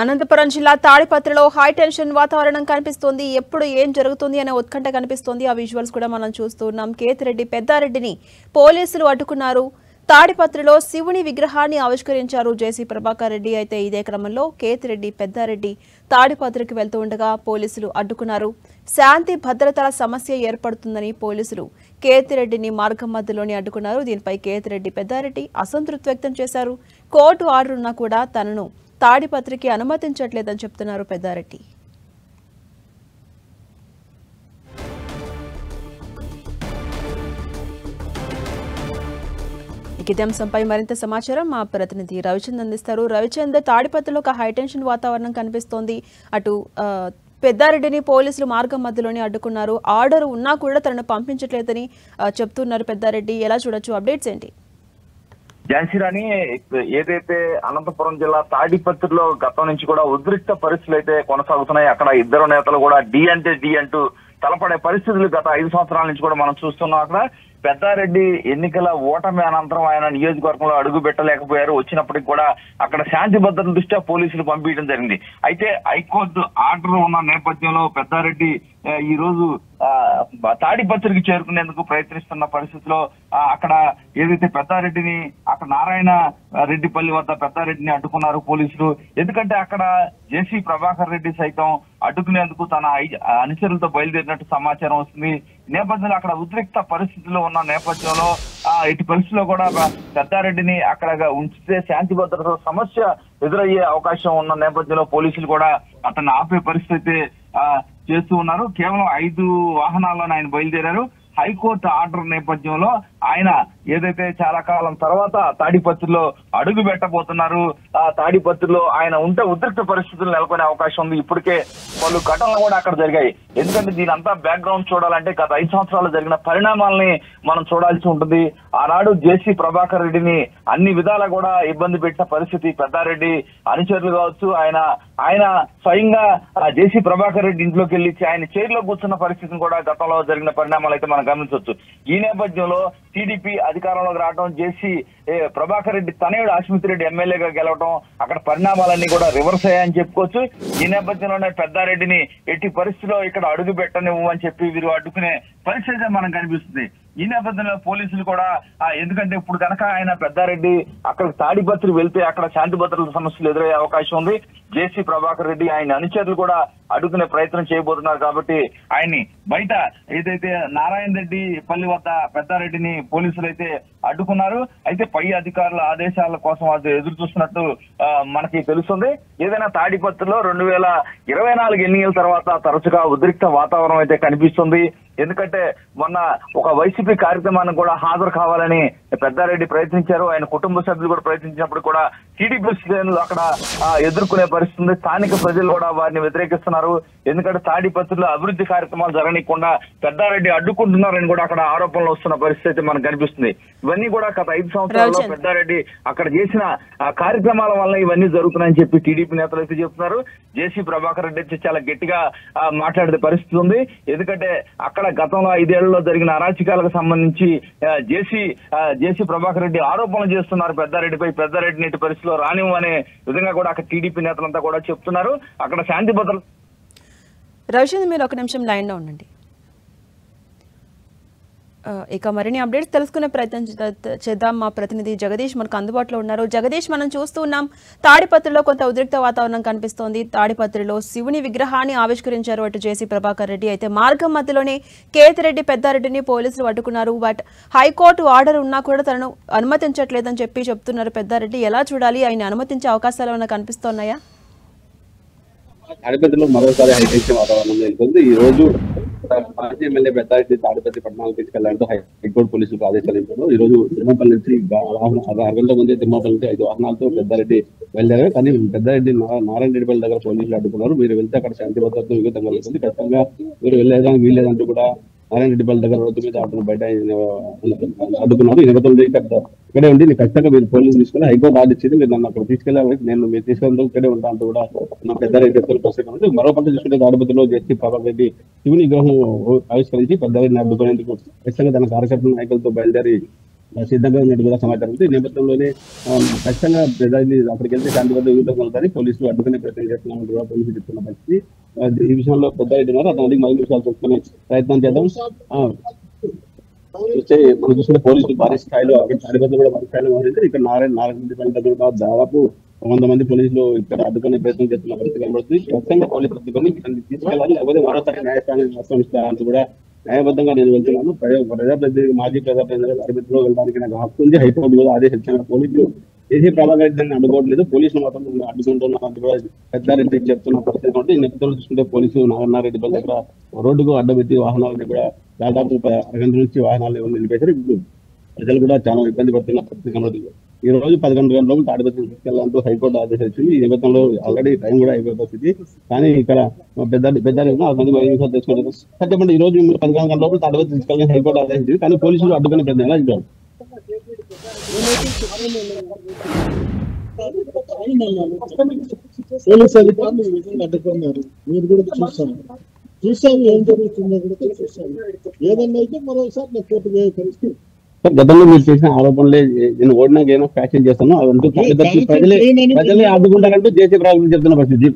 అనంతపురం జిల్లా తాడిపత్రిలో high tension వాతావరణం కనిపిస్తోంది. ఎప్పుడు ఏం జరుగుతుంది అనే ఉత్కంఠ కనిపిస్తోంది. ఆ విజువల్స్ కూడా మనం చూస్తున్నాం. కేతిరెడ్డి పెద్దారెడ్డిని పోలీసులు అడ్డుకున్నారు. తాడిపత్రిలో శివుని విగ్రహాన్ని ఆవిష్కరించారు జేసీ ప్రభాకర్ రెడ్డి. అయితే ఇదే క్రమంలో కేతిరెడ్డి పెద్దారెడ్డి తాడిపత్రికి వెళ్తూ ఉండగా పోలీసులు అడ్డుకున్నారు. శాంతి భద్రతల సమస్య ఏర్పడుతుందని పోలీసులు కేతిరెడ్డిని మార్గం మధ్యలోనే అడ్డుకున్నారు. దీనిపై కేతిరెడ్డి పెద్దారెడ్డి అసంతృప్తి వ్యక్తం చేశారు. కోర్టు ఆర్డర్ ఉన్నా కూడా తనను తాడిపత్రికి అనుమతించట్లేదని చెప్తున్నారు పెద్దారెడ్డి. ఇదే అంశంపై మరింత సమాచారం మా ప్రతినిధి రవిచంద్ అందిస్తారు. రవిచంద్, తాడిపత్రిలో ఒక హైటెన్షన్ వాతావరణం కనిపిస్తోంది. అటు పెద్దారెడ్డిని పోలీసులు మార్గం మధ్యలోనే అడ్డుకున్నారు. ఆర్డర్ ఉన్నా కూడా తనను పంపించట్లేదని చెప్తున్నారు పెద్దారెడ్డి. ఎలా చూడొచ్చు? అప్డేట్స్ ఏంటి? ఝాన్సీరాణి, ఏదైతే అనంతపురం జిల్లా తాడిపత్రిలో గతం నుంచి కూడా ఉద్రిక్త పరిస్థితులు అయితే కొనసాగుతున్నాయి. అక్కడ ఇద్దరు నేతలు కూడా డి అంటూ తలపడే పరిస్థితులు గత 5 సంవత్సరాల నుంచి కూడా మనం చూస్తున్నాం. అక్కడ పెద్దారెడ్డి ఎన్నికల ఓటమి అనంతరం ఆయన నియోజకవర్గంలో అడుగు పెట్టలేకపోయారు. వచ్చినప్పటికి కూడా అక్కడ శాంతి భద్రతల దృష్ట్యా పోలీసులు పంపించడం జరిగింది. అయితే హైకోర్టు ఆర్డర్ ఉన్న నేపథ్యంలో పెద్దారెడ్డి ఈ రోజు తాడిపత్రికి చేరుకునేందుకు ప్రయత్నిస్తున్న పరిస్థితిలో అక్కడ ఏదైతే పెద్దారెడ్డిని అక్కడ నారాయణ రెడ్డిపల్లి వద్ద పెద్దారెడ్డిని అడ్డుకున్నారు పోలీసులు. ఎందుకంటే అక్కడ జేసీ ప్రభాకర్ రెడ్డి సైతం అడ్డుకునేందుకు తన అనుచరులతో బయలుదేరినట్టు సమాచారం వస్తుంది. నేపథ్యంలో అక్కడ ఉద్రిక్త పరిస్థితుల్లో ఉన్న నేపథ్యంలో ఇటు పరిస్థితిలో కూడా పెద్దారెడ్డిని అక్కడ ఉంచితే శాంతి భద్రత సమస్య ఎదురయ్యే అవకాశం ఉన్న నేపథ్యంలో పోలీసులు కూడా అతన్ని ఆపే పరిస్థితి చేస్తూ ఉన్నారు. కేవలం 5 వాహనాల్లోనే ఆయన బయలుదేరారు. హైకోర్టు ఆర్డర్ నేపథ్యంలో ఆయన ఏదైతే చాలా కాలం తర్వాత తాడిపత్రిలో అడుగు పెట్టబోతున్నారు. తాడిపత్రిలో ఆయన ఉంటే ఉద్రిక్త పరిస్థితులు నెలకొనే అవకాశం ఉంది. ఇప్పటికే పలు ఘటనలు కూడా అక్కడ జరిగాయి. ఎందుకంటే దీని అంతా బ్యాక్గ్రౌండ్ చూడాలంటే గత 5 సంవత్సరాలు జరిగిన పరిణామాలని మనం చూడాల్సి ఉంటుంది. ఆనాడు జేసీ ప్రభాకర్ రెడ్డిని అన్ని విధాలా కూడా ఇబ్బంది పెట్టిన పరిస్థితి. పెద్దారెడ్డి అనుచరులు కావచ్చు, ఆయన స్వయంగా జేసీ ప్రభాకర్ రెడ్డి ఇంట్లోకి వెళ్ళి ఆయన చైర్లో కూర్చున్న పరిస్థితిని కూడా గతంలో జరిగిన పరిణామాలు అయితే మనం గమనించవచ్చు. ఈ నేపథ్యంలో టీడీపీ అధికారంలోకి రావడం, జేసీ ప్రభాకర్ రెడ్డి తనయుడు అశ్మిత్ రెడ్డి ఎమ్మెల్యేగా గెలవడం, అక్కడ పరిణామాలన్నీ కూడా రివర్స్ అయ్యాయని చెప్పుకోవచ్చు. ఈ నేపథ్యంలోనే పెద్దారెడ్డిని ఎట్టి పరిస్థితిలో ఇక్కడ అడుగు పెట్టనివ్వు అని చెప్పి వీరు అడ్డుకునే పరిస్థితి మనకు కనిపిస్తుంది. ఈ నేపథ్యంలో పోలీసులు కూడా ఎందుకంటే ఇప్పుడు కనుక ఆయన పెద్దారెడ్డి అక్కడ తాడిపత్రి వెళ్తే అక్కడ శాంతి భద్రతల సమస్యలు ఎదురయ్యే అవకాశం ఉంది. జేసీ ప్రభాకర్ రెడ్డి ఆయన అనుచరులు కూడా అడ్డుకునే ప్రయత్నం చేయబోతున్నారు. కాబట్టి ఆయన్ని బయట ఏదైతే నారాయణ రెడ్డి పల్లి వద్ద పెద్దారెడ్డిని పోలీసులు అయితే అడ్డుకున్నారు. అయితే పై అధికారుల ఆదేశాల కోసం అది ఎదురు చూస్తున్నట్టు మనకి తెలుస్తుంది. ఏదైనా తాడిపత్రిలో 2024 ఎన్నికల తర్వాత తరచుగా ఉద్రిక్త వాతావరణం అయితే కనిపిస్తుంది. ఎందుకంటే మొన్న ఒక వైసీపీ కార్యక్రమాన్ని కూడా హాజరు కావాలని పెద్దారెడ్డి ప్రయత్నించారు. ఆయన కుటుంబ సభ్యులు కూడా ప్రయత్నించినప్పుడు కూడా టీడీపీ శ్రేణులు అక్కడ ఎదుర్కొనే పరిస్థితి. స్థానిక ప్రజలు కూడా వారిని వ్యతిరేకిస్తున్నారు. ఎందుకంటే తాడిపత్రిలో అభివృద్ధి కార్యక్రమాలు జరగనీయకుండా పెద్దారెడ్డి అడ్డుకుంటున్నారని కూడా అక్కడ ఆరోపణలు వస్తున్న పరిస్థితి మనకు కనిపిస్తుంది. ఇవన్నీ కూడా గత 5 సంవత్సరాల్లో పెద్దారెడ్డి అక్కడ చేసిన కార్యక్రమాల వల్ల ఇవన్నీ జరుగుతున్నాయని చెప్పి టీడీపీ నేతలు అయితే చెప్తున్నారు. జేసీ ప్రభాకర్ రెడ్డి అయితే చాలా గట్టిగా మాట్లాడే పరిస్థితి ఉంది. ఎందుకంటే అక్కడ గతంలో 5 ఏళ్లలో జరిగిన అరాచకాలకు సంబంధించి జేసీ ప్రభాకర్ రెడ్డి ఆరోపణలు చేస్తున్నారు పెద్దారెడ్డిపై. పెద్దారెడ్డిని ఇటు పరిస్థితిలో రానివ్వనే విధంగా కూడా అక్కడ టీడీపీ నేతలంతా కూడా చెప్తున్నారు. అక్కడ శాంతి భద్రత. రవిచంద్ర, మీరు ఒక నిమిషం లైన్ లో ఉండండి. ఇక మరిన్ని అప్డేట్స్ తెలుసుకునే ప్రయత్నం చేద్దాం. మా ప్రతినిధి జగదీష్ మనకు అందుబాటులో ఉన్నారు. జగదీష్, మనం చూస్తూ ఉన్నాం తాడిపత్రిలో కొంత ఉద్రిక్త వాతావరణం కనిపిస్తోంది. తాడిపత్రిలో శివుని విగ్రహాన్ని ఆవిష్కరించారు అటు జేసీ ప్రభాకర్ రెడ్డి. అయితే మార్గం మధ్యలోనే కేతిరెడ్డి పెద్దారెడ్డిని పోలీసులు అడ్డుకున్నారు. బట్ హైకోర్టు ఆర్డర్ ఉన్నా కూడా తనను అనుమతించట్లేదని చెప్తున్నారు పెద్దారెడ్డి. ఎలా చూడాలి? ఆయన అనుమతించే అవకాశాలు ఏమైనా కనిపిస్తున్నాయా? తాడిపత్రిలో మరోసారి హైటెన్షన్ వాతావరణం నెలకొంది. ఈ రోజు మాజీ ఎమ్మెల్యే పెద్దారెడ్డి తాడిపత్రి పట్టణాలకు తీసుకెళ్లాలంటూ హైకోర్టు పోలీసులకు ఆదేశాలు ఇచ్చారు. ఈ రోజు తిమ్మపల్లి నుంచి 6 గంటల ముందే తిమ్మపల్లి నుంచి 5 వాహనాలతో పెద్దారెడ్డి వెళ్ళారు. కానీ పెద్దారెడ్డి నారాయణ రెడ్డిపల్లి దగ్గర పోలీసులు అడ్డుకున్నారు. మీరు వెళ్తే అక్కడ శాంతి భద్రత విఘాతం కలుగుతుంది, ఖచ్చితంగా మీరు వెళ్ళేదానికి వీల్లేదంటూ కూడా నారాయణ రెడ్డిపల్లి దగ్గర రోడ్డు మీద అతను బయట అడ్డుకున్నారు. ఈ నేపథ్యంలో ఇక్కడే ఉండి ఖచ్చితంగా మీరు పోలీసులు తీసుకుని హైకోర్టు ఆర్డర్ ఇచ్చింది, మీరు నన్ను అక్కడ తీసుకెళ్ళాలి, నేను మీరు తీసుకెళ్ళడం ఇక్కడే ఉంటా అంటూ కూడా నా పెద్దారెడ్డి ప్రస్తుతం ఉంది. మరో పక్క చూసుకుంటే తాడిపత్రిలో జేసీ ప్రభాకర్ రెడ్డి శివుని విగ్రహం ఆవిష్కరించి పెద్దారెడ్డిని అడ్డుకునేందుకు ఖచ్చితంగా తన కార్యకర్తల నాయకులతో బయలుదేరి సిద్ధంగా ఉన్నట్టు కూడా సమాచారం ఉంది. ఈ నేపథ్యంలోనే ఖచ్చితంగా ప్రజల్ని అక్కడికి వెళ్తే శాంతి వద్ద ఊరుకోగలుగుతారని పోలీసులు అడ్డుకునే ప్రయత్నం చేస్తున్నామని కూడా పోలీసులు చెప్తున్న పరిస్థితి. ఈ విషయంలో పెద్దారెడ్డి ఉన్నారు, అతనికి మరిన్ని విషయాలు తెలుసుకునే ప్రయత్నం చేద్దాం. మనం చూసుకుంటే పోలీసులు భారీ స్థాయిలో అక్కడ తాడిపత్రి కూడా భారీ స్థాయిలో వ్యవహరించారు. ఇక్కడ నారాయణ దాదాపు 100 మంది పోలీసులు ఇక్కడ అడ్డుకునే ప్రయత్నం చేస్తున్న పరిస్థితి కనబడుతుంది. ఖచ్చితంగా పోలీసులు అడ్డుకొని తీసుకెళ్ళాలి, లేకపోతే మరోసారి న్యాయస్థానాన్ని ఆశ్రమిస్తారంటూ కూడా న్యాయబద్ధంగా నేను వెళ్తున్నాను. ప్రజాప్రతినిధి మాజీ ప్రజాప్రతినిధి తాడిపత్రిలో వెళ్ళడానికి నాకు హక్కు ఉంది. హైకోర్టు కూడా ఆదేశించిన పోలీసులు దేశీయ ప్రభాకర్ దాన్ని అడ్డుకోవట్లేదు, పోలీసులు మాత్రం అడ్డుకుంటున్నారంటూ కూడా పెద్దారెడ్డి చెప్తున్న పరిస్థితి కాబట్టి ఈ నేపథ్యంలో చూసుకుంటే పోలీసులు నారాయణరెడ్డి దగ్గర రోడ్డుకు అడ్డబెట్టి వాహనాలను కూడా దాదాపు అరగంట నుంచి వాహనాలు నిలిపేశారు. ఇప్పుడు ప్రజలు కూడా చాలా ఇబ్బంది పడుతున్న పరిస్థితి కనబడుతుంది. ఈ రోజు 11 గంటల లోపు తాడిపత్రి తీసుకెళ్లాలంటూ హైకోర్టు ఆదేశించింది. ఈ నేపథ్యంలో ఆల్రెడీ టైం కూడా అయిపోయే పరిస్థితి. కానీ ఇక్కడ పెద్ద 6 మంది నిమిషాలు తెలుసుకుంటారు. చెప్పండి, ఈ రోజు 11 గంటల లోపు తాడిపత్రి తీసుకెళ్ళాలని హైకోర్టు ఆదేశించింది, కానీ పోలీసులు అడ్డుకునే ప్రయత్నం ఎలా ఇచ్చారు? పోలీసు అధికారులు అడ్డుకున్నారు. మీరు కూడా చూసాము ఏం జరుగుతుందో కూడా చూసాము. ఏదన్నా అయితే మరోసారి నేను కోర్టు పోయే పరిస్థితి. గతంలో మీరు చేసిన ఆరోపణలే నేను ఓడినాక ఏమో ఫ్యాక్షన్ చేస్తాను అదంటూ ప్రజలే ఆదుకుంటారంటూ జేసీ ప్రాబ్లం చెప్తున్న పరిస్థితి.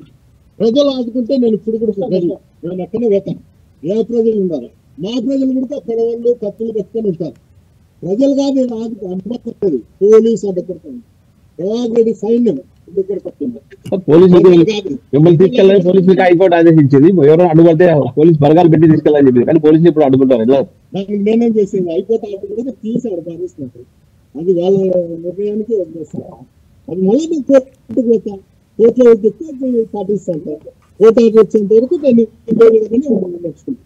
ప్రజలు ఆదుకుంటే నేను ఇప్పుడు కూడా నేను అక్కడే పోతాను. ఏ ప్రజలు ఉన్నారు, మా ప్రజలు కూడా పొడవళ్ళు కత్తులు పెట్టుకొని ఉంటారు. ప్రజలు కాదు, నేను అడ్డుపడుతుంది, పోలీసు అడ్డుపడుతుంది, ప్రభాకర్ సైన్యం పోలీసులు మిమ్మల్ని తీసుకెళ్ళాలని పోలీసులకి హైకోర్టు ఆదేశించింది. ఎవరో అడ్డుపడితే పోలీసు బరగాలు పెట్టి తీసుకెళ్ళాలని చెప్పింది, కానీ పోలీసులు ఇప్పుడు అడ్డుకుంటారు. దానికి నేనేం చేసింది, హైకోర్టు ఆర్డర్ తీసాడు పాటిస్తున్నారు. అది వాళ్ళ నిర్ణయానికి వదిలేస్తారు. అది మళ్ళీ నేను కోర్టుకు పోతా, కోర్టులో చెప్తే పాటిస్తాను. కోర్టు ఆర్డర్ వచ్చేంత వరకు దాన్ని నేర్చుకుంటాను.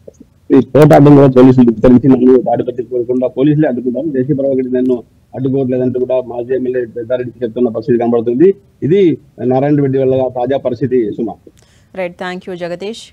ఈ కోర్టు అడ్డం కూడా పోలీసులు విస్తరించి నన్ను తాడిపత్రి కోరకుండా పోలీసులే అడ్డుకుంటారు. దేశీయ ప్రభాకర్ నన్ను అడ్డుకోవట్లేదంటూ కూడా మాజీ ఎమ్మెల్యే పెద్దారెడ్డి చెప్తున్న పరిస్థితి కనబడుతుంది. ఇది నారాయణ రెడ్డి వల్ల తాజా పరిస్థితి. సుమా, రైట్, థ్యాంక్ యూ జగదీష్.